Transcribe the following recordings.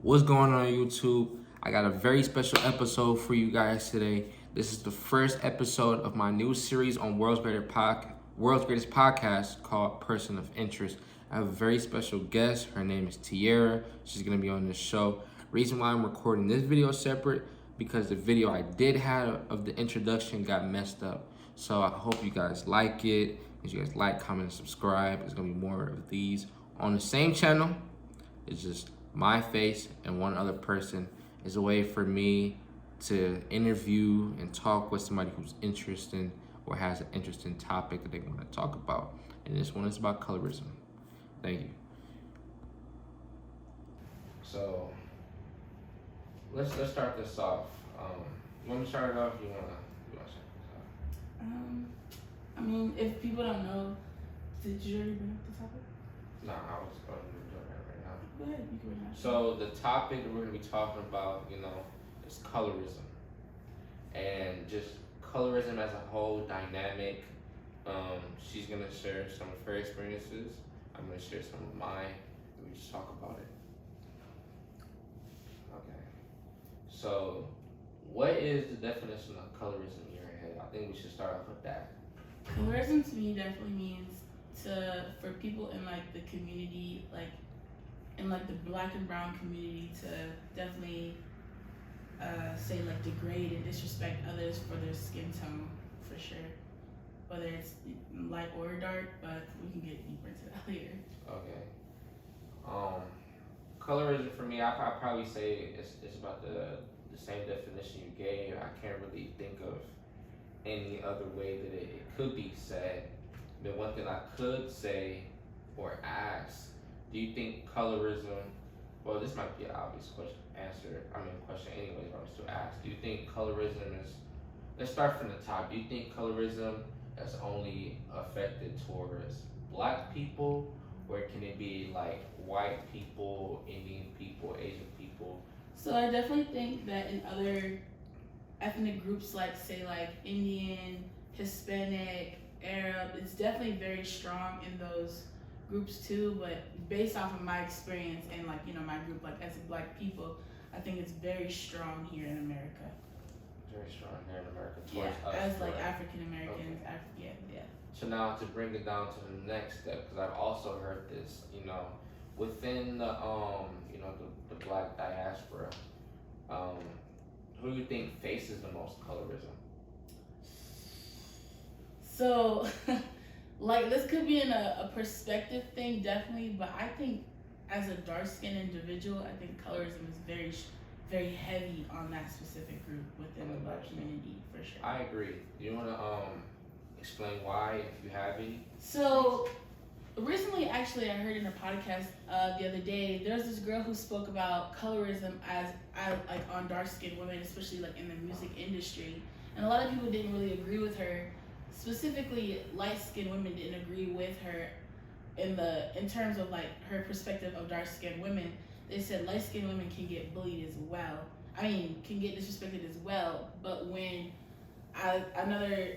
What's going on YouTube? I got a very special episode for you guys today. This is the first episode of my new series on World's Greatest Podcast called Person of Interest. I have a very special guest. Her name is Tiara. She's gonna be on this show. Reason why I'm recording this video separate because the video I did have of the introduction got messed up. So I hope you guys like it. If you guys like, comment, and subscribe. There's gonna be more of these on the same channel. It's just my face and one other person. Is a way for me to interview and talk with somebody who's interesting or has an interesting topic that they want to talk about. And this one is about colorism. Thank you. So let's start this off. You want to start it off? You want to start this off? I mean, if people don't know, did you already bring up the topic? No, I was going to do that right now. Go ahead, you can bring it up. So the topic that we're going to be talking about, is colorism. And just colorism as a whole dynamic. She's going to share some of her experiences. I'm going to share some of mine. And we just talk about it. Okay. So what is the definition of colorism in your head? I think we should start off with that. Colorism to me definitely means for people in like the community, like in like the black and brown community, to definitely say like degrade and disrespect others for their skin tone, for sure. Whether it's light or dark, but we can get deeper into that later. Okay. Colorism for me, I probably say it's about the same definition you gave. I can't really think of any other way that it could be said. But one thing I could say or ask, do you think colorism, well, this might be an obvious question anyway, but I'm still ask. Do you think colorism is, let's start from the top. Do you think colorism is only affected towards black people, or can it be like white people, Indian people, Asian people? So I definitely think that in other ethnic groups, like say like Indian, Hispanic, Arab, it's definitely very strong in those groups too. But based off of my experience and like my group, like as black people, I think it's very strong here in America. Very strong here in America Yeah, towards us. as like African Americans. Okay. Yeah. So now to bring it down to the next step, because I've also heard this, within the the black diaspora, who do you think faces the most colorism? So, like this could be in a perspective thing, definitely, but I think as a dark-skinned individual, I think colorism is very heavy on that specific group within the black community, for sure. I agree. Do you want to explain why, if you have any? So, recently, actually, I heard in a podcast the other day, there's this girl who spoke about colorism as like on dark-skinned women, especially like in the music industry, and a lot of people didn't really agree with her. Specifically, light-skinned women didn't agree with her in terms of like her perspective of dark-skinned women. They said light-skinned women can get bullied as well. Can get disrespected as well. But when another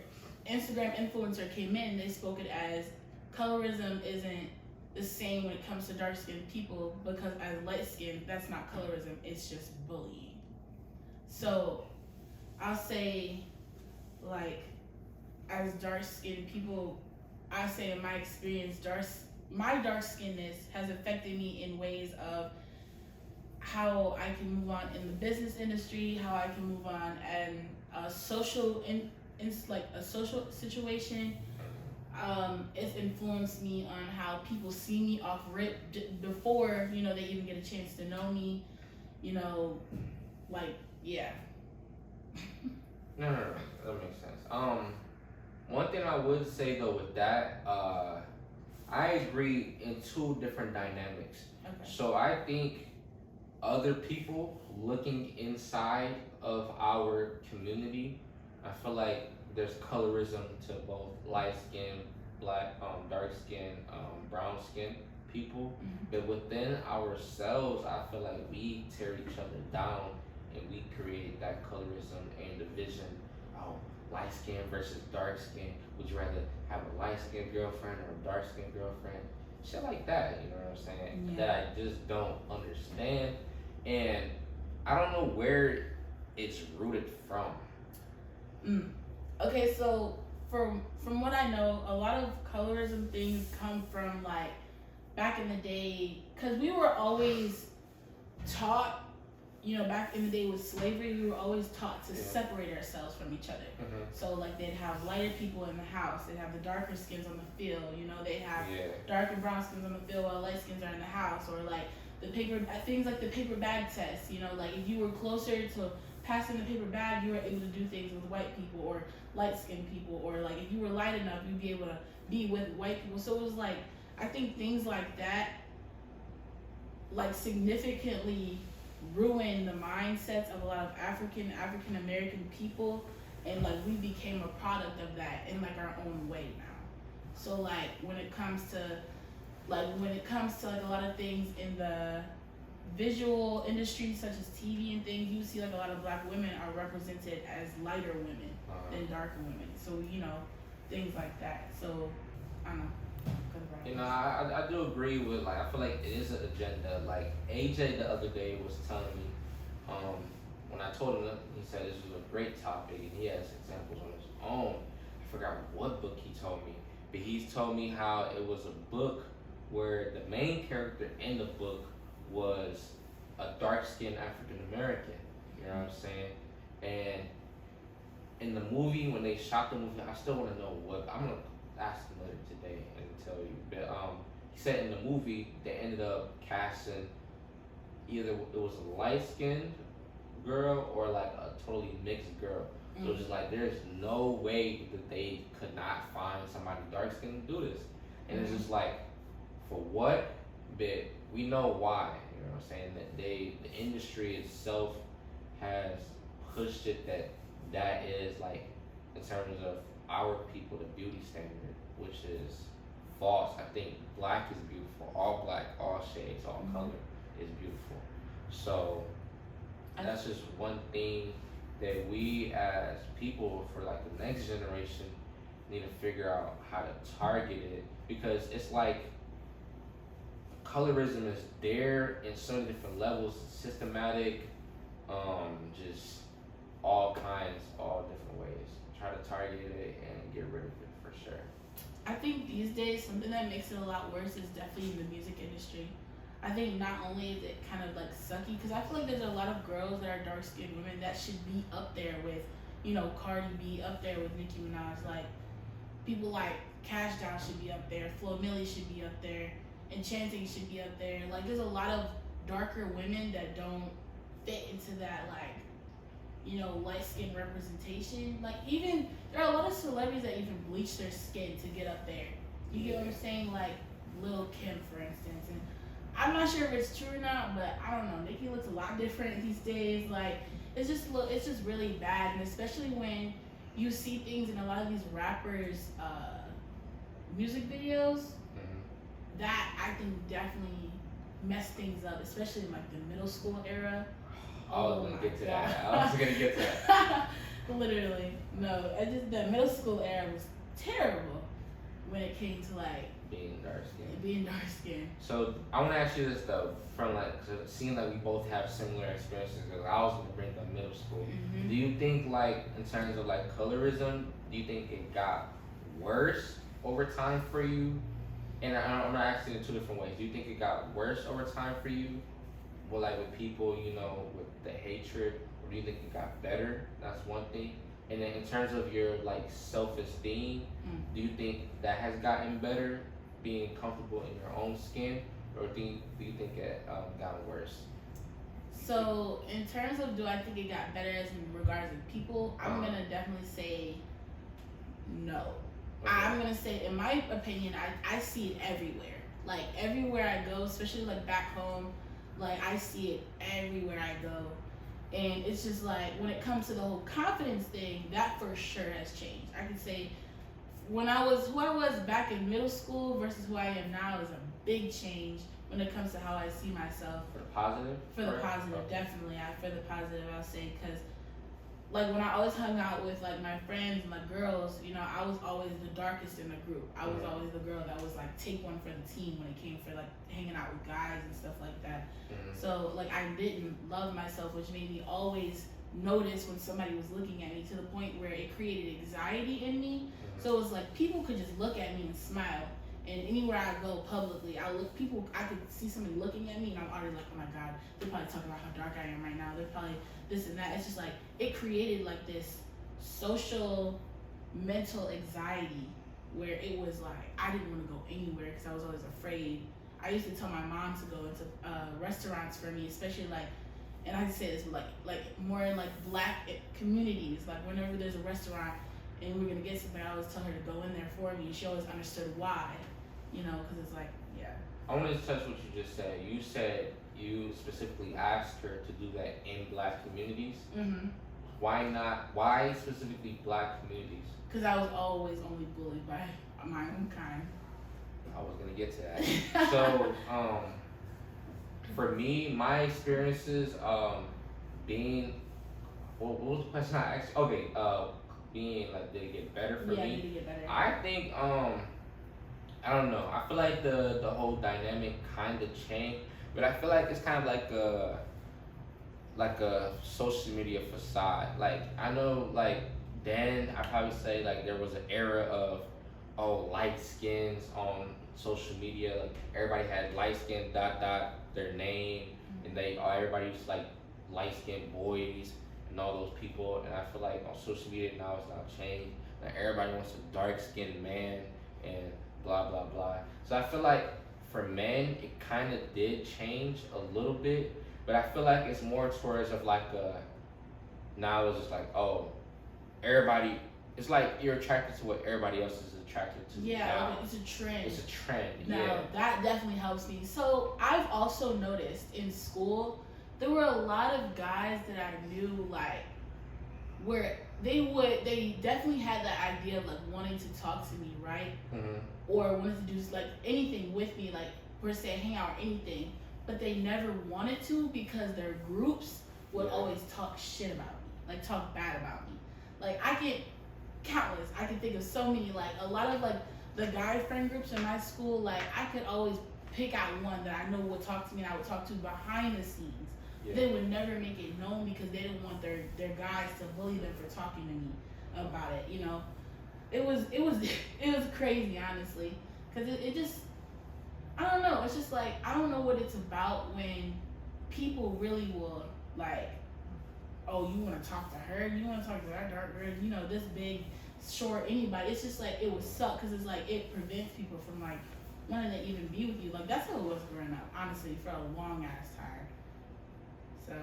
Instagram influencer came in, they spoke it as colorism isn't the same when it comes to dark-skinned people, because as light-skinned, that's not colorism, it's just bullying. So I'll say, like, as dark-skinned people, I say in my experience, my dark-skinnedness has affected me in ways of how I can move on in the business industry, how I can move on and a social situation. It's influenced me on how people see me off rip before they even get a chance to know me. Yeah. No, that makes sense. One thing I would say though with that, I agree in two different dynamics. Okay. So I think other people looking inside of our community, I feel like there's colorism to both light skin, black, dark skin, brown skin people. Mm-hmm. But within ourselves, I feel like we tear each other down and we create that colorism and division. Oh, light skin versus dark skin. Would you rather have a light skinned girlfriend or a dark skinned girlfriend? Shit like that, you know what I'm saying? Yeah. That I just don't understand. and I don't know where it's rooted from. Mm. Okay, so from what I know, a lot of colorism things come from like back in the day, because we were always taught, you know, back in the day with slavery, we were always taught to separate ourselves from each other. So like they'd have lighter people in the house, they'd have the darker skins on the field, you know, they'd have dark and brown skins on the field while light skins are in the house, or like the paper things like the paper bag test, you know, like if you were closer to passing the paper bag, you were able to do things with white people or light skinned people, or like if you were light enough, you'd be able to be with white people. So it was like, I think things like that like significantly ruined the mindsets of a lot of African American people, and like we became a product of that in like our own way now. So like when it comes to like a lot of things in the visual industry such as TV and things, you see like a lot of black women are represented as lighter women than darker women. So, you know, things like that. So I don't know. You know, I do agree with, like, I feel like it is an agenda. Like, AJ the other day was telling me, when I told him, he said this was a great topic, and he has examples on his own. I forgot what book he told me, but he's told me how it was a book where the main character in the book was a dark-skinned African American. You know what I'm saying? And in the movie, when they shot the movie, I still want to know what, I'm gonna ask him later today and tell you. But he said in the movie they ended up casting either it was a light skinned girl or like a totally mixed girl. So it's just like there's no way that they could not find somebody dark skinned to do this. And it's just like, for what? But we know why. You know what I'm saying? That the industry itself has pushed it that is like, in terms of our people, the beauty standard, which is false. I think black is beautiful. All black, all shades, all color is beautiful. So that's just one thing that we as people, for like the next generation, need to figure out how to target it, because it's like colorism is there in so many different levels, systematic, just all kinds, all different ways. Try to target it and get rid of it for sure. I think these days something that makes it a lot worse is definitely in the music industry. I think not only is it kind of like sucky, because I feel like there's a lot of girls that are dark skinned women that should be up there with, you know, Cardi B, up there with Nicki Minaj. Like people like Cash Down should be up there, Flo Milli should be up there, Enchanting should be up there. Like there's a lot of darker women that don't fit into that, like, you know, light skin representation. Like even there are a lot of celebrities that even bleach their skin to get up there. You get what I'm saying? Like Lil Kim, for instance. And I'm not sure if it's true or not, but I don't know. Nicki looks a lot different these days. Like it's just really bad, and especially when you see things in a lot of these rappers' music videos that I think definitely mess things up, especially in like the middle school era. I was gonna get to that. I was gonna get to that. Literally, no. The middle school era was terrible when it came to like being dark skinned. Being dark skinned. So I want to ask you this though, from like, seeing that we both have similar experiences, because I was gonna bring up middle school. Do you think, like, in terms of like colorism, do you think it got worse over time for you? And I'm not asking in two different ways. Do you think it got worse over time for you? Well, like with people, you know, with the hatred, or do you think it got better? That's one thing. And then in terms of your like self-esteem, do you think that has gotten better, being comfortable in your own skin, or do you think it got worse? So in terms of, do I think it got better as in regards to people, I'm gonna definitely say no. Okay. I'm gonna say, in my opinion, I see it everywhere. Like everywhere I go, especially like back home, like I see it everywhere I go. And it's just like, when it comes to the whole confidence thing, that for sure has changed. I can say who I was back in middle school versus who I am now is a big change when it comes to how I see myself. For the positive? For the positive, definitely. For the positive, I'll say, because like when I always hung out with like my friends and like girls, you know, I was always the darkest in the group. I was always the girl that was like take one for the team when it came for like hanging out with guys and stuff like that. So like I didn't love myself, which made me always notice when somebody was looking at me to the point where it created anxiety in me. So it was like people could just look at me and smile. And anywhere I go publicly, I could see somebody looking at me and I'm already like, oh my God, they're probably talking about how dark I am right now. They're probably this and that. It's just like, it created like this social, mental anxiety where it was like, I didn't want to go anywhere because I was always afraid. I used to tell my mom to go into restaurants for me, especially like, and I say this, but like more in like black communities, like whenever there's a restaurant and we're gonna get something, I always tell her to go in there for me, and she always understood why, you know, because it's like, yeah. I want to touch what you just said. You said you specifically asked her to do that in black communities. Why not? Why specifically black communities? Because I was always only bullied by my own kind. I was gonna get to that. So, for me, my experiences, being, what was the question I asked? Okay, being like, did it get better for Yeah, me? did it get better? I think, I don't know. I feel like the whole dynamic kind of changed, but I feel like it's kind of like a social media facade. Like I know, like then I probably say like there was an era of light skins on social media. Like everybody had light skin their name, and everybody was like light skinned boys and all those people. And I feel like on social media now it's not changed. Like everybody wants a dark skinned man and blah blah blah. So I feel like for men it kind of did change a little bit, but I feel like it's more towards of like now it's just like everybody. It's like you're attracted to what everybody else is attracted to. Yeah, now. It's a trend. It's a trend. No, yeah. that definitely helps me. So I've also noticed in school there were a lot of guys that I knew like where they definitely had the idea of like wanting to talk to me, right? Or wanted to do like anything with me, like per se hang out or anything, but they never wanted to because their groups would always talk shit about me, like talk bad about me. Like I can think of so many, like a lot of like the guy friend groups in my school, like I could always pick out one that I know would talk to me and I would talk to behind the scenes. They would never make it known because they didn't want their guys to bully them for talking to me about it, you know. It was crazy, honestly, because it just, I don't know, it's just like, I don't know what it's about when people really will like, oh, you want to talk to her, you want to talk to that dark girl, you know, this big, short, anybody. It's just like, it would suck because it's like, it prevents people from like wanting to even be with you. Like that's how it was growing up, honestly, for a long ass time. So.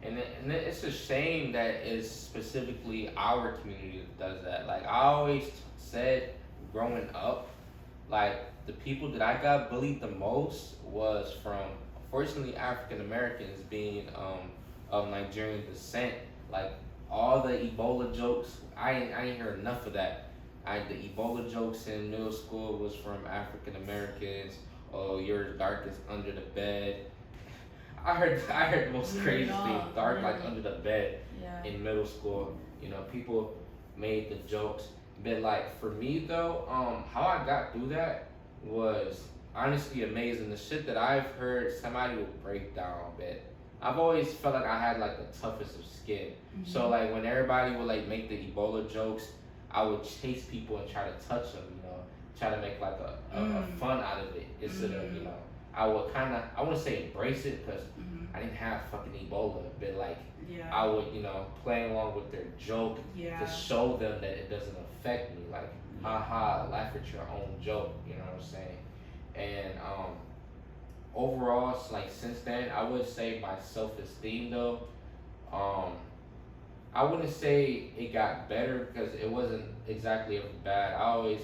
And it's a shame that it's specifically our community that does that. Like I always said growing up, like the people that I got bullied the most was from, unfortunately, African Americans being of Nigerian descent. Like all the Ebola jokes, I ain't heard enough of that. The Ebola jokes in middle school was from African Americans. Oh, you're darkest under the bed. I heard the most crazy thing, dark like under the bed in middle school. You know, people made the jokes. But like for me though, how I got through that was honestly amazing. The shit that I've heard, somebody would break down. But I've always felt like I had like the toughest of skin. So like when everybody would like make the Ebola jokes, I would chase people and try to touch them. You know, try to make like a fun out of it instead of, you know. I would I wouldn't say embrace it because I didn't have fucking Ebola, but like I would, you know, play along with their joke to show them that it doesn't affect me. Like, haha, laugh at your own joke, you know what I'm saying? And overall, it's like since then, I would say my self-esteem though, I wouldn't say it got better because it wasn't exactly bad. I always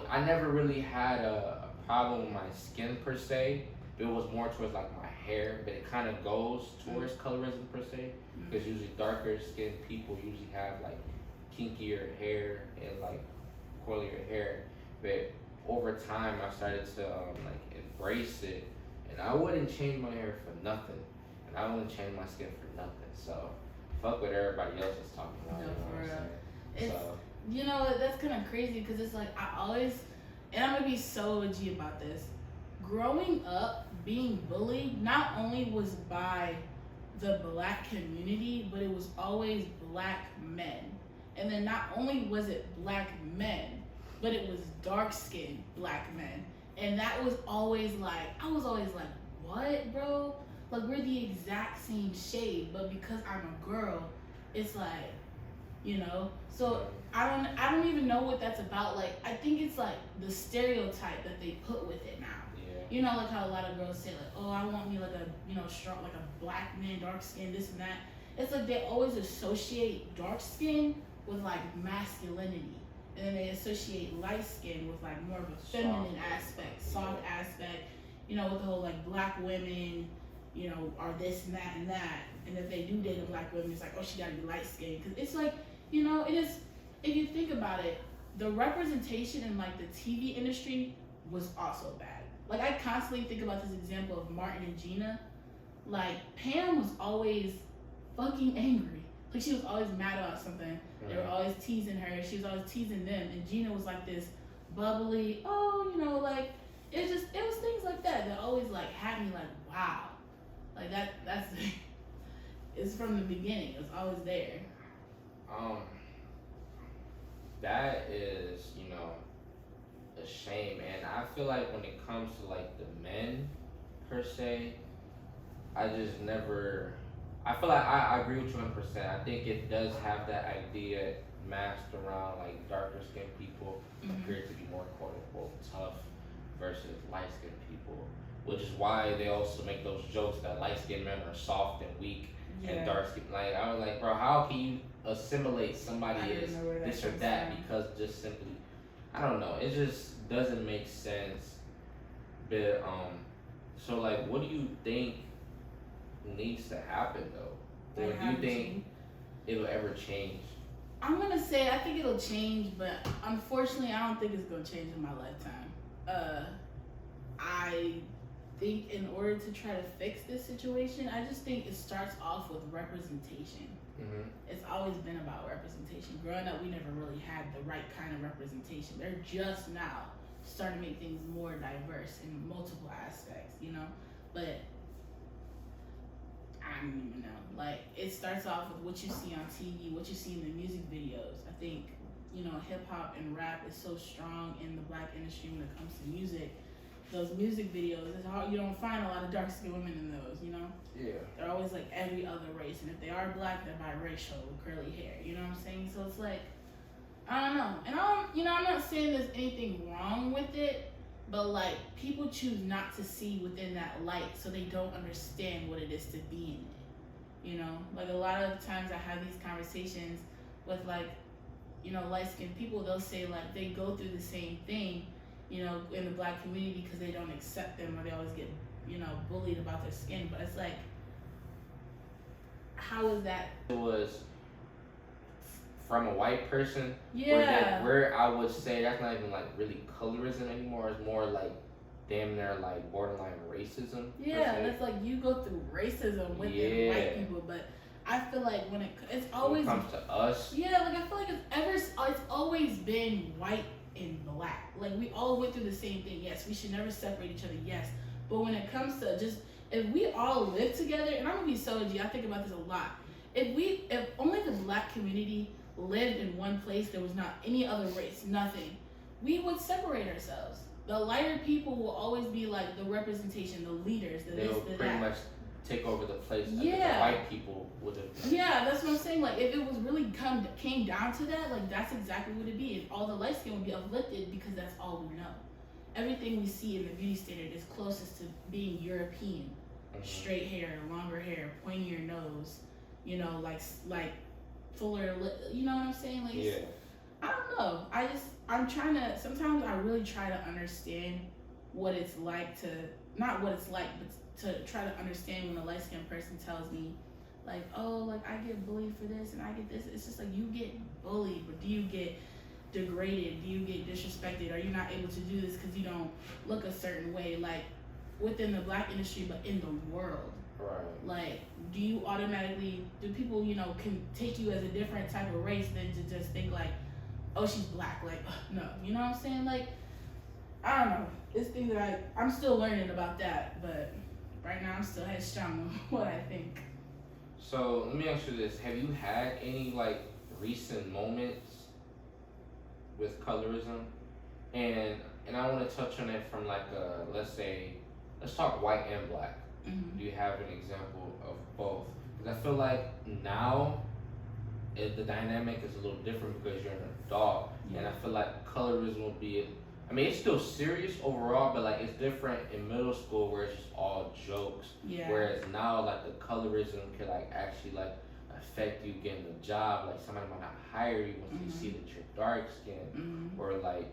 I never really had a problem with my skin per se. It was more towards like my hair, but it kind of goes towards colorism per se, because usually darker skinned people usually have like kinkier hair and like curlier hair. But over time, I started to like embrace it, and I wouldn't change my hair for nothing, and I wouldn't change my skin for nothing. So fuck what everybody else is talking about. No, You know for what I'm real. saying? It's So you know that's kind of crazy because it's like I always, and I'm gonna be so OG about this. Growing up, being bullied not only was by the black community, but it was always black men. And then not only was it black men, but it was dark skinned black men. And that was always like, I was always like, what, bro? Like, we're the exact same shade, but because I'm a girl, it's like, you know? So I don't even know what that's about. Like, I think it's like the stereotype that they put with it now. yeah. You know, like how a lot of girls say, like, oh, I want me like a, you know, strong, like a black man, dark skin, this and that. It's like they always associate dark skin with like masculinity. And then they associate light skin with like more of a feminine aspect, soft aspect, you know, with the whole like black women, you know, are this and that and that. And if they do date a black woman, it's like, oh, she gotta be light skinned. Cause it's like, you know, it is, if you think about it, the representation in like the TV industry was also bad. Like I constantly think about this example of Martin and Gina. Like Pam was always fucking angry. Like she was always mad about something. They were always teasing her. She was always teasing them. And Gina was like this bubbly, oh, you know, like it was things like that that always like had me like, wow. Like that's it's from the beginning. It's always there. That is, you know, a shame, and I feel like when it comes to like the men per se, I just never. I feel like I agree with you 100%. I think it does have that idea masked around like darker skinned people appear to be more quote unquote tough versus light skinned people, which is why they also make those jokes that light skinned men are soft and weak and dark skinned. Like I was like, bro, how can you assimilate somebody as this or that because just simply, I don't know, it just doesn't make sense. But so like, what do you think needs to happen though, or do you think it'll ever change? I'm gonna say I think it'll change, but unfortunately, I don't think it's gonna change in my lifetime. I think in order to try to fix this situation, I just think it starts off with representation. It's always been about representation. Growing up, we never really had the right kind of representation. They're just now starting to make things more diverse in multiple aspects, you know? But I don't even know. Like, it starts off with what you see on TV, what you see in the music videos. I think, you know, hip hop and rap is so strong in the black industry when it comes to music. Those music videos, it's hard, you don't find a lot of dark skinned women in those, you know? Yeah. They're always like every other race. And if they are black, they're biracial with curly hair. You know what I'm saying? So it's like, I don't know. And I'm not saying there's anything wrong with it, but like people choose not to see within that light, so they don't understand what it is to be in it. You know, like a lot of times I have these conversations with like, you know, light skinned people. They'll say like they go through the same thing, you know, in the black community because they don't accept them or they always get, you know, bullied about their skin. But it's like, how is that? It was from a white person. Yeah. Where I would say that's not even like really colorism anymore. It's more like damn near like borderline racism. Yeah, that's like you go through racism within white people, but I feel like when it's always when it comes to us. Yeah, like I feel like it's always been white and black. Like we all went through the same thing. Yes, we should never separate each other. Yes, but when it comes to just if we all live together, and I'm gonna be so G, I think about this a lot. If only the black community lived in one place, there was not any other race, nothing, we would separate ourselves. The lighter people will always be like the representation, the leaders, the They'll this, the pretty that. much take over the place that the white people would have. Yeah, that's what I'm saying. Like if it was really came down to that, like that's exactly what it'd be. And all the light skin would be uplifted because that's all we know. Everything we see in the beauty standard is closest to being European. Straight hair, longer hair, pointier nose, you know, like fuller lip, you know what I'm saying? Like I don't know. I'm trying to, sometimes I really try to understand what it's like to, not what it's like, but to try to understand when a light-skinned person tells me, like, oh, like, I get bullied for this and I get this. It's just like, you get bullied, but do you get degraded? Do you get disrespected? Are you not able to do this because you don't look a certain way? Like, within the black industry, but in the world. Right. Like, do you automatically, do people, can take you as a different type of race than to just think like, oh, she's black? Like, no, you know what I'm saying? Like, I don't know. It's things that I'm still learning about that, but right now I'm still headstrong on what I think. So let me ask you this: have you had any like recent moments with colorism? And I want to touch on it from like let's talk white and black. Mm-hmm. Do you have an example of both? Because I feel like now the dynamic is a little different because you're an adult, and I feel like colorism will be. I mean, it's still serious overall, but like it's different in middle school where it's just all jokes. Yeah. Whereas now, like the colorism could like actually like affect you getting a job. Like somebody might not hire you once they see that you're dark skinned, or like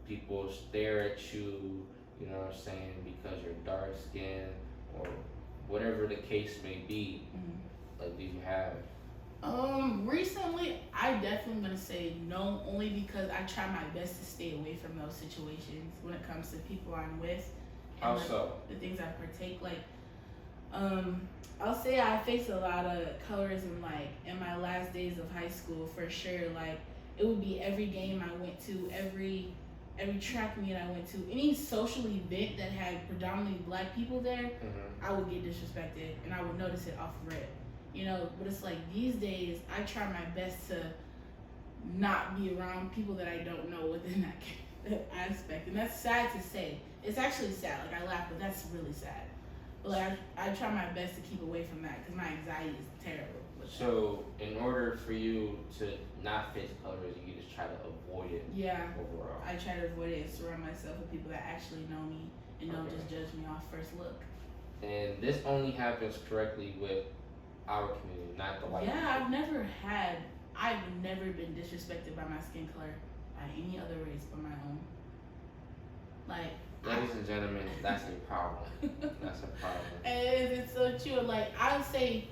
people stare at you. You know what I'm saying, because you're dark skinned or whatever the case may be. Like, do you have? Recently, I definitely gonna say no, only because I try my best to stay away from those situations when it comes to people I'm with. How so? The things I partake, like, I'll say I faced a lot of colorism, like, in my last days of high school, for sure. Like, it would be every game I went to, every track meet I went to, any social event that had predominantly black people there, I would get disrespected, and I would notice it off rip. But it's like these days I try my best to not be around people that I don't know within that aspect, and that's sad to say. It's actually sad. Like, I laugh, but that's really sad. But like I try my best to keep away from that because my anxiety is terrible. So in order for you to not face colorism, you just try to avoid it. Yeah. Overall. I try to avoid it and surround myself with people that actually know me and don't just judge me off first look. And this only happens correctly with our community, not the white people. I've never been disrespected by my skin color by any other race but my own. Like, ladies and gentlemen, that's a problem. That's a problem. And it's so true. Like, I face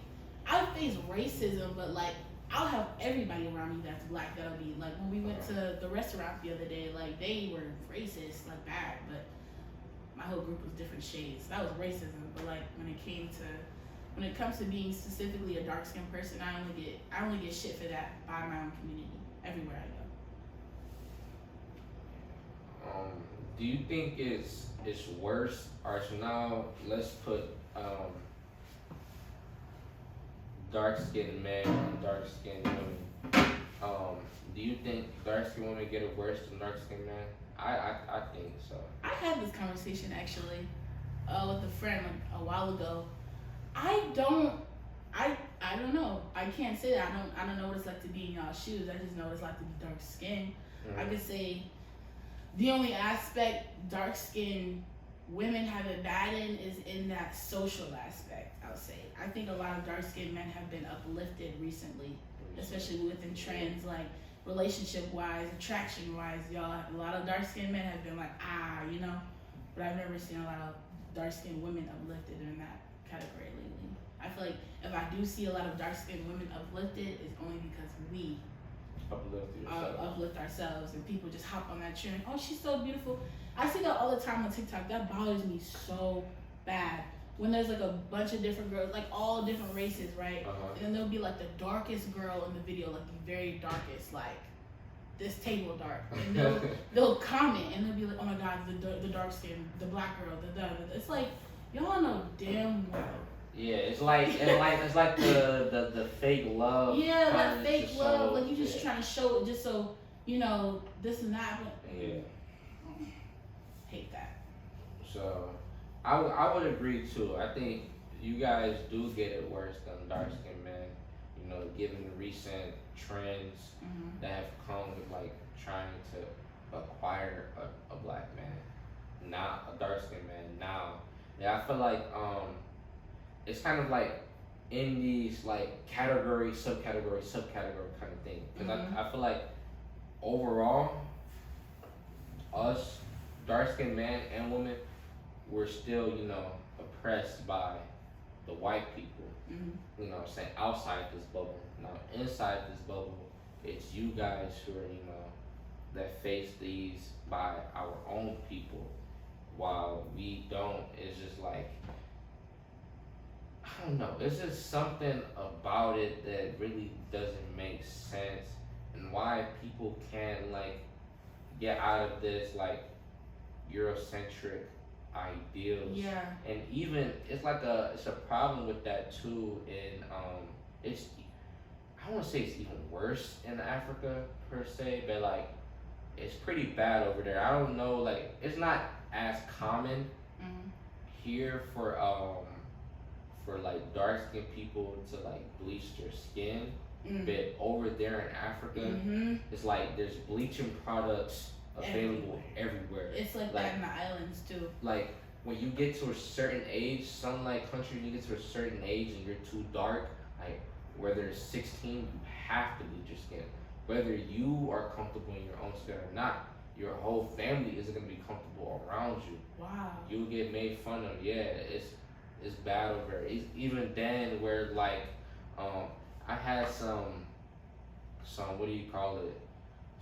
racism, but like I'll have everybody around me that's black that'll be like, when we went to the restaurant the other day, like they were racist, like bad, but my whole group was different shades. That was racism. But like when it comes to being specifically a dark skinned person, I only get shit for that by my own community everywhere I go. Do you think it's worse? Alright, so now let's put dark skinned men and dark skinned women. Do you think dark skinned women get it worse than dark skinned men? I think so. I had this conversation actually with a friend like a while ago. I don't know. I can't say that. I don't know what it's like to be in y'all's shoes. I just know what it's like to be dark skinned. I could say the only aspect dark skinned women have it bad in is in that social aspect, I would say. I think a lot of dark skinned men have been uplifted recently, especially within trends like relationship wise, attraction wise. Y'all, a lot of dark skinned men have been like, but I've never seen a lot of dark skinned women uplifted in that category lately. I feel like if I do see a lot of dark skinned women uplifted, it's only because we uplift ourselves and people just hop on that trend. Oh, she's so beautiful. I see that all the time on TikTok. That bothers me so bad. When there's like a bunch of different girls, like all different races, right? And then there'll be like the darkest girl in the video, like the very darkest, like this table dark. And they'll comment and they'll be like, oh my God, the dark skin, the black girl, it's like, y'all know damn well. Yeah, it's like the fake love. Yeah, that fake love. Like you just trying to show it just so this and that. Yeah. Hate that. So, I would agree too. I think you guys do get it worse than dark skinned men. Given the recent trends that have come with like trying to acquire a black man, not a dark skinned man. Now, yeah, I feel like it's kind of like in these like category, subcategory kind of thing. Because I feel like overall, us dark skinned man and woman, we're still oppressed by the white people. Saying outside this bubble. Now inside this bubble, it's you guys who are that face these by our own people, while we don't. It's just like don't know. It's just something about it that really doesn't make sense, and why people can't like get out of this like Eurocentric ideals. Yeah. And even it's a problem with that too. And it's I don't want to say it's even worse in Africa per se, but like it's pretty bad over there. I don't know, like it's not as common Mm-hmm. here for like dark skinned people to like bleach their skin. Mm. But over there in Africa, Mm-hmm. it's like there's bleaching products available everywhere. It's like that in the islands too. Like when you get to a certain age, some like countries, when you get to a certain age and you're too dark, like whether it's 16, you have to bleach your skin. Whether you are comfortable in your own skin or not, your whole family isn't gonna be comfortable around you. Wow. You'll get made fun of. Yeah, it's bad over there. It's even then where like I had some what do you call it?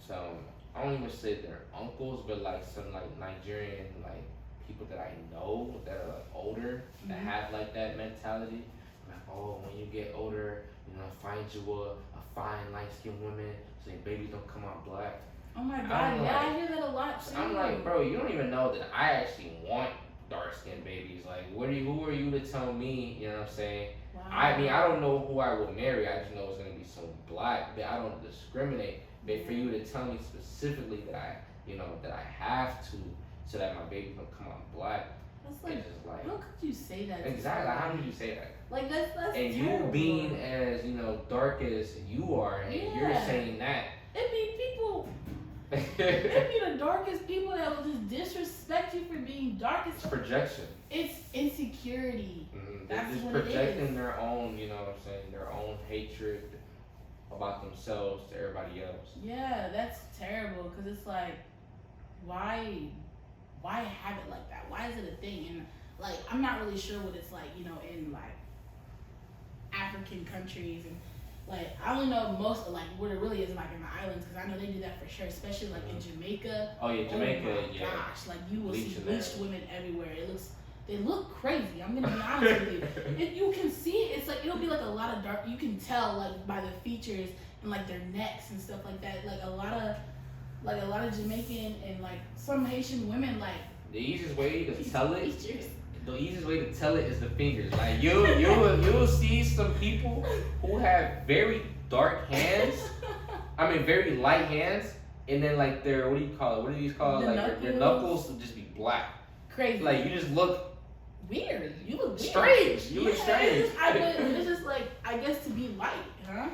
Some I don't even say they're uncles, but like some like Nigerian like people that I know that are like older that have like that mentality. Like, oh, when you get older, you know, find you a fine light skinned woman so your babies don't come out black. Oh my god, I'm yeah, like- I hear that a lot too. I'm like, bro, you don't even know that I actually want dark skinned babies. Like, who are you to tell me? You know what I'm saying? Wow. I mean, I don't know who I will marry. I just know it's gonna be some black. But I don't discriminate. But for you to tell me specifically that I have to, so that my baby can come out black, That's like, it's just like how could you say that? to exactly. How somebody? did you say that? Like that's And terrible. you being as dark as you are, and you're Yeah. saying that. It'd be people. It'd be the darkest people that will just disrespect you for being dark. It's projection. It's insecurity. Mm-hmm. That's They're just what it projecting is. their own, you know what I'm saying, their own hatred about themselves to everybody else. Yeah, that's terrible. Cause it's like, why have it like that? Why is it a thing? And like, I'm not really sure what it's like, in like African countries and. Like, I only know most of, like, what it really is, like, in the islands, because I know they do that for sure, especially, like, in Jamaica. Oh, yeah, Jamaica, oh my yeah. gosh, like, you will see Bleaching bleached there. women everywhere. They look crazy. I'm gonna be honest with you. You can see, it's like, it'll be, like, a lot of dark, you can tell, like, by the features and, like, their necks and stuff like that. Like, a lot of Jamaican and, like, some Haitian women, like, The easiest way to tell it, features. the easiest way to tell it is the fingers. Like, you'll see some people who have very dark hands, I mean, very light hands, and then, like, their, what do you call it? What do these call it? The Like, their knuckles will just be black. Crazy. Like, you just look weird. You look weird. strange. You look Yeah, strange. it's just like, I guess to be light, huh?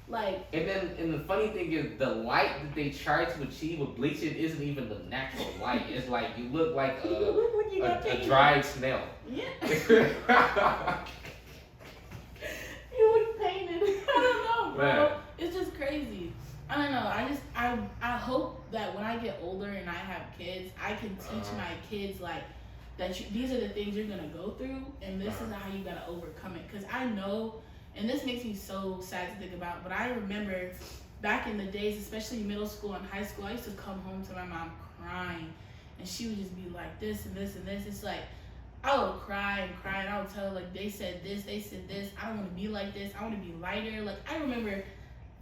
Like, And the funny thing is, the light that they try to achieve with bleaching isn't even the natural light. It's like you look like you look like you got a painted. dried snail. Yeah. You look painted. I don't know, bro. Man. It's just crazy. I don't know. I hope that when I get older and I have kids, I can teach my kids like that. These are the things you're gonna go through, and this is how you gotta overcome it. Cause I know, and this makes me so sad to think about. But I remember back in the days, especially middle school and high school, I used to come home to my mom crying, and she would just be like this and this and this. It's like I would cry and cry, and I would tell her like they said this, I don't want to be like this, I want to be lighter. Like I remember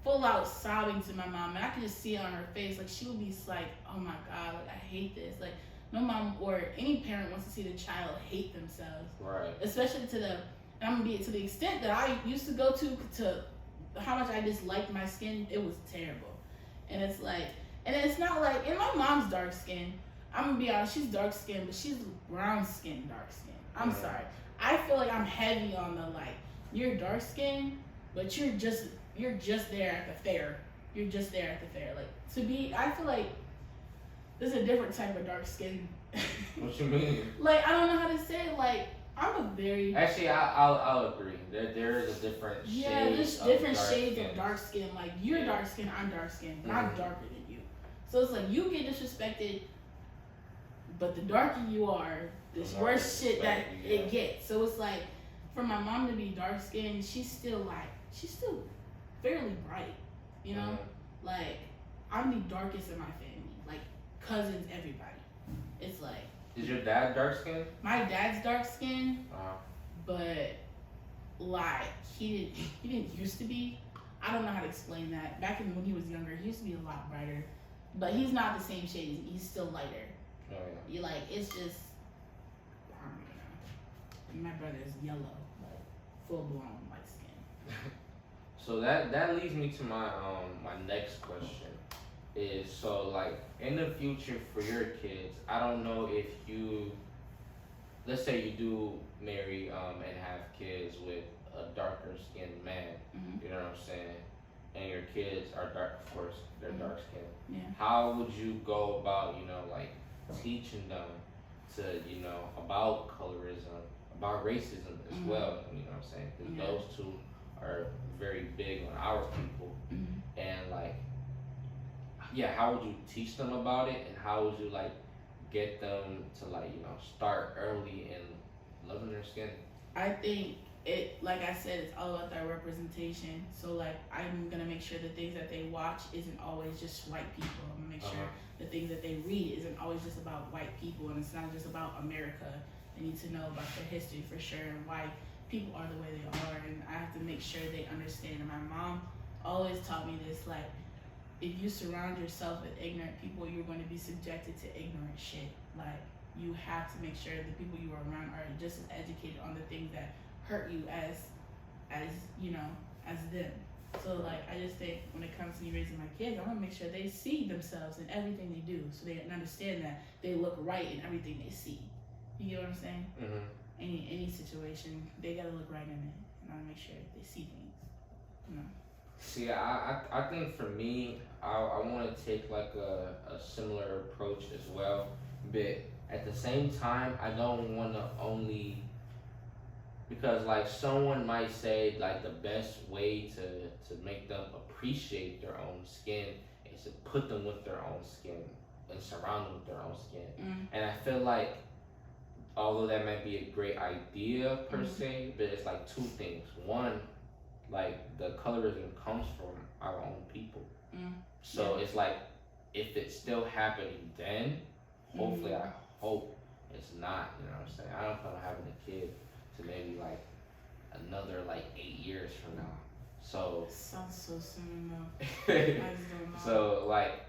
full out sobbing to my mom, and I could just see it on her face. Like she would be like, "Oh my God, like I hate this." Like no mom or any parent wants to see the child hate themselves, Right. especially to the. And I'm gonna be to the extent that I used to go to how much I disliked my skin. It was terrible, and it's like, and it's not like, and my mom's dark skin. I'm gonna be honest, she's dark skinned, but she's brown skin, dark skin. I'm sorry. I feel like I'm heavy on the like, you're dark skin, but you're just there at the fair. You're just there at the fair. Like to be, I feel like there's a different type of dark skin. What you mean? Like I don't know how to say it. Like I'm a very Actually, I'll agree. There is a different shade. yeah. There's of different dark shades skin. of dark skin. Like you're Yeah. dark skin, I'm dark skin, but I'm darker than you. So it's like you get disrespected, but the darker you are, the The more worse shit that disrespect you it get. gets. So it's like for my mom to be dark skinned, she's still fairly bright, you know. Like I'm the darkest in my family, like cousins, everybody. It's like Is your dad dark skinned? my dad's dark skin, but like he didn't used to be. I don't know how to explain that. Back in when he was younger, he used to be a lot brighter, but he's not the same shade. He's still lighter. Oh yeah. You like it's just I don't know. My brother is yellow, like full blown light skin. So that leads me to my next question is, so like in the future for your kids, I don't know if you, let's say you do marry and have kids with a darker skinned man, Mm-hmm. you know what I'm saying? And your kids are dark, of course, they're Mhm. dark skinned. Yeah. How would you go about, like teaching them to, about colorism, about racism as Mhm. well, you know what I'm saying? Because Yeah. those two are very big on our people. Mm-hmm. And like, yeah, how would you teach them about it, and how would you like get them to like, start early in loving their skin? I think it, like I said, it's all about that representation. So like, I'm gonna make sure the things that they watch isn't always just white people. I'm gonna make sure the things that they read isn't always just about white people, and it's not just about America. They need to know about their history for sure and why people are the way they are. And I have to make sure they understand. And my mom always taught me this, like, if you surround yourself with ignorant people, you're going to be subjected to ignorant shit. Like, you have to make sure the people you are around are just as educated on the things that hurt you as as them. So like, I just think when it comes to me raising my kids, I want to make sure they see themselves in everything they do, so they understand that they look right in everything they see. You get what I'm saying? Mm-hmm. Any situation, they gotta look right in it, and I want to make sure they see things. See, I think for me, I want to take like a similar approach as well, but at the same time, I don't want to only, because like someone might say like the best way to make them appreciate their own skin is to put them with their own skin and surround them with their own skin. And I feel like, although that might be a great idea per se, but it's like two things. One, like the colorism comes from our own people. So it's like, if it's still happening then, hopefully I hope it's not, you know what I'm saying? I don't plan on having a kid to maybe like another like 8 years from now. So sounds so soon though. I just don't know. So like,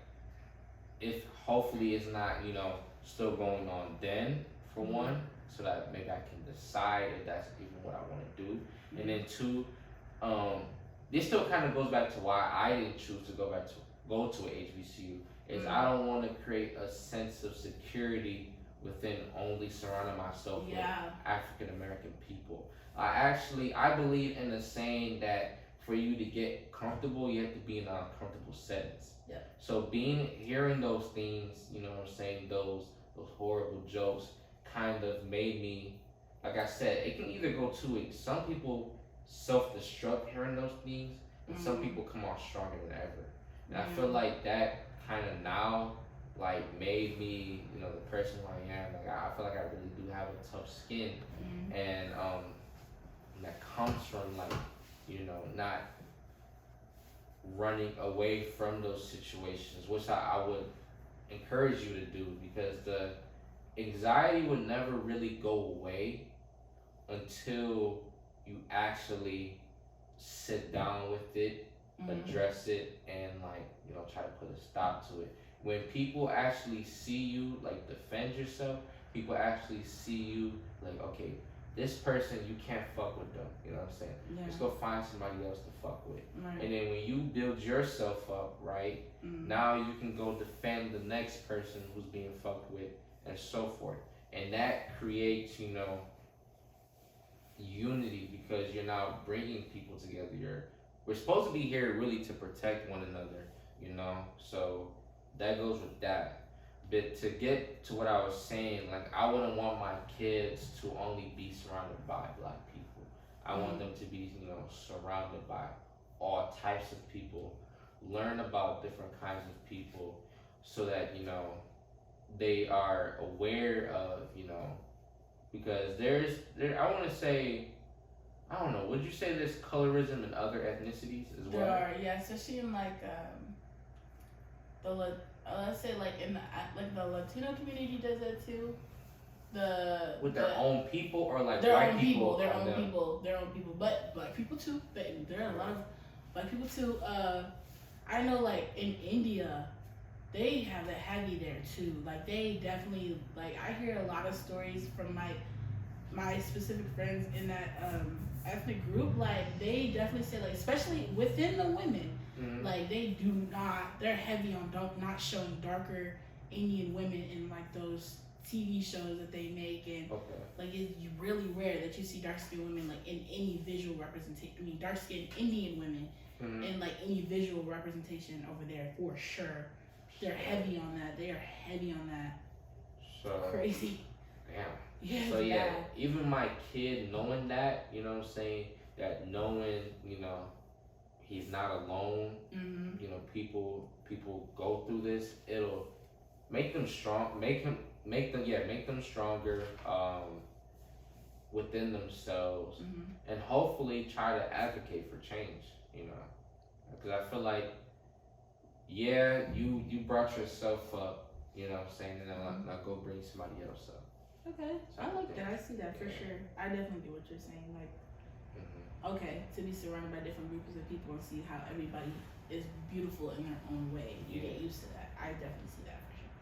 if hopefully it's not, still going on then for one, so that maybe I can decide if that's even what I want to do. And then two, this still kind of goes back to why I didn't choose to go to an HBCU. Is I don't want to create a sense of security within only surrounding myself with African American people. I believe in the saying that for you to get comfortable, you have to be in uncomfortable settings. Yeah. So hearing those things, you know what I'm saying, those horrible jokes kind of made me, like I said, it can either go two ways. Some people self-destruct hearing those things, and some people come off stronger than ever. And I feel like that kind of now, like, made me, the person who I am. Like, I feel like I really do have a tough skin, and that comes from like, not running away from those situations, which I would encourage you to do, because the anxiety would never really go away until you actually sit down with it, address it, and like, try to put a stop to it. When people actually see you like defend yourself, people actually see you like, okay, this person, you can't fuck with them, you know what I'm saying? Yeah. Just go find somebody else to fuck with. Right. And then when you build yourself up, right, now you can go defend the next person who's being fucked with, and so forth. And that creates, unity, because you're now bringing people together. We're supposed to be here really to protect one another, so that goes with that. But to get to what I was saying, like, I wouldn't want my kids to only be surrounded by Black people. I want them to be, surrounded by all types of people, learn about different kinds of people, so that, they are aware of, because I want to say, I don't know, would you say there's colorism in other ethnicities as well? There are, yeah, especially in like let's say like in the Latino community does that too. with their own people or like their white own people, their own people, but black people too. There are a lot of black people too. I know like in India, they have it heavy there too. Like they definitely like I hear a lot of stories from my specific friends in that ethnic group. Like they definitely say like especially within the women, like they do not. They're heavy on not showing darker Indian women in like those TV shows that they make, and like it's really rare that you see dark skinned women like in any visual representation. I mean, dark skinned Indian women in like any visual representation over there for sure. They're heavy on that. They are heavy on that. So crazy. Damn. Yeah. So yeah, even my kid knowing that, you know what I'm saying, that knowing, you know, he's not alone. You know, people go through this. It'll make them strong. Make them stronger within themselves, and hopefully try to advocate for change. You know, because I feel like, yeah, you brought yourself up. You know what I'm saying, and now go bring somebody else up. Okay, I like that. I see that for sure. I definitely get what you're saying. Like, okay, to be surrounded by different groups of people and see how everybody is beautiful in their own way. You get used to that. I definitely see that for sure.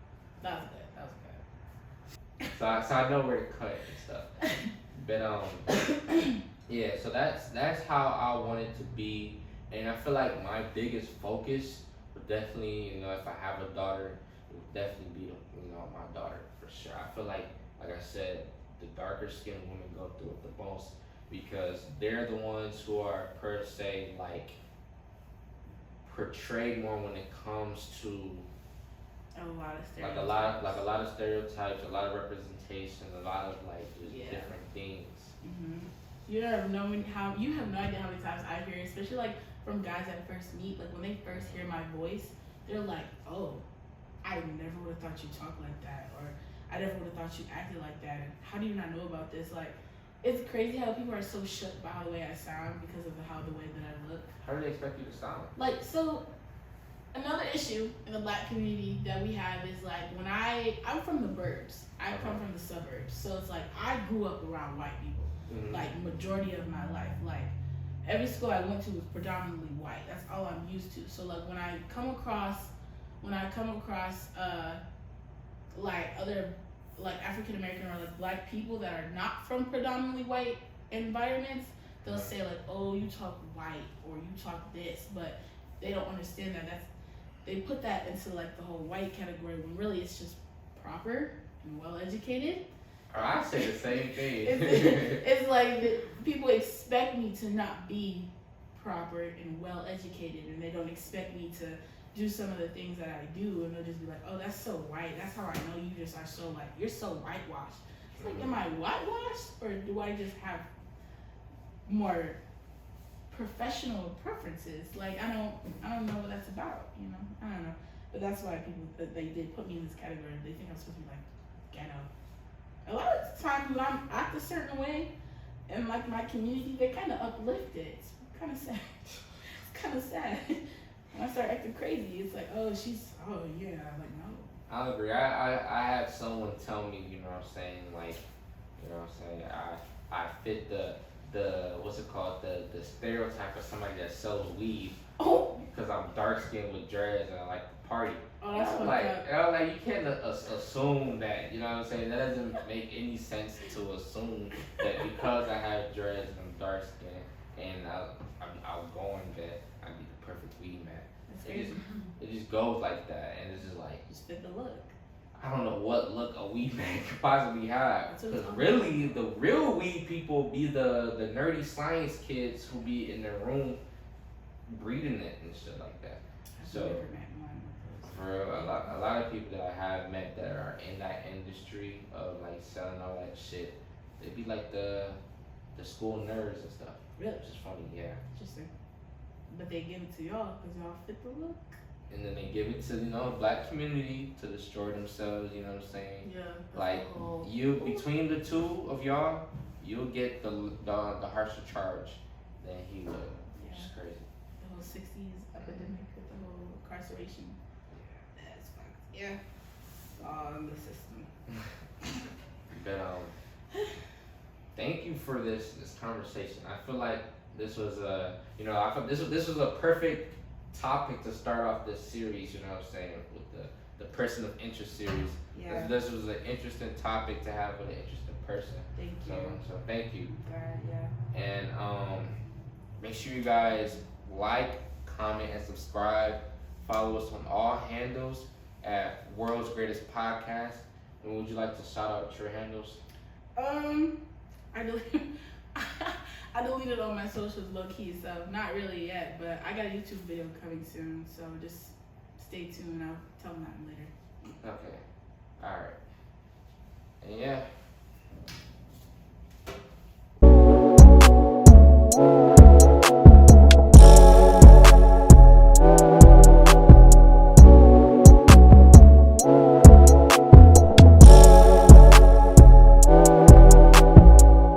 That was good. So I know where to cut and stuff. But yeah. So that's how I want it to be, and I feel like my biggest focus would definitely, you know, if I have a daughter, it would definitely be, you know, my daughter for sure. I feel like I said, the darker skinned women go through it the most because they're the ones who are per se like portrayed more when it comes to a lot of stereotypes. Like a lot of stereotypes, a lot of representation, a lot of like just different things. You have no idea how many times I hear, especially like from guys that first meet, like when they first hear my voice, they're like, "Oh, I never would have thought you talked like that," or "I never would have thought you acted like that." And how do you not know about this? Like, it's crazy how people are so shook by the way I sound because of the way that I look. How do they expect you to sound? Like, so another issue in the black community that we have is like when I'm from the burbs. I come from the suburbs, so it's like I grew up around white people. Like majority of my life, like every school I went to was predominantly white. That's all I'm used to. So like when I come across like other like African American or like black people that are not from predominantly white environments, they'll say like, "Oh, you talk white," or "You talk this," but they don't understand that they put that into like the whole white category when really it's just proper and well educated. I say the same thing. It's like people expect me to not be proper and well educated, and they don't expect me to do some of the things that I do, and they'll just be like, "Oh, that's so white. That's how I know you just are so like you're so whitewashed." It's like, am I whitewashed, or do I just have more professional preferences? Like I don't know what that's about. You know, I don't know. But that's why people they put me in this category. They think I'm supposed to be like ghetto. A lot of times when I'm act a certain way in like my community, they kind of uplift it. It's kind of sad. It's kind of sad. When I start acting crazy, it's like, oh yeah, I'm like, no. I agree. I had someone tell me, you know what I'm saying, like, you know what I'm saying, I fit the what's it called, the stereotype of somebody that sells weed. Because I'm dark skinned with dreads and I like to party. Oh, that's I'm like, you can't assume that, you know what I'm saying? That doesn't make any sense to assume that because I have dreads and I'm dark skinned and I'm outgoing that I'd be the perfect weed man. It just goes like that, and it's just like fit the look. I don't know what look a weed man could possibly have. Because really, the real weed people be the nerdy science kids who be in their room breeding it and shit like that. So for real, a lot of people that I have met that are in that industry of like selling all that shit, they be like the school nerds and stuff. Really? Which is funny, yeah. Interesting. But they give it to y'all because y'all fit the look. And then they give it to, you know, the black community to destroy themselves, you know what I'm saying? Yeah. Like, between the two of y'all, you'll get the harsher charge than he would. Which is crazy. The whole 60s epidemic with the whole incarceration. That's fucked. Yeah. It's all in the system. But thank you for this conversation. I feel like this was I feel this was a perfect topic to start off this series. You know what I'm saying, with the person of interest series. Yeah. This was an interesting topic to have with an interesting person. Thank you. So thank you. God, yeah. And make sure you guys like, comment, and subscribe. Follow us on all handles at World's Greatest Podcast. And would you like to shout out your handles? I deleted all my socials low key, so not really yet, but I got a YouTube video coming soon, so just stay tuned. I'll tell them that later. Okay. Alright. And yeah.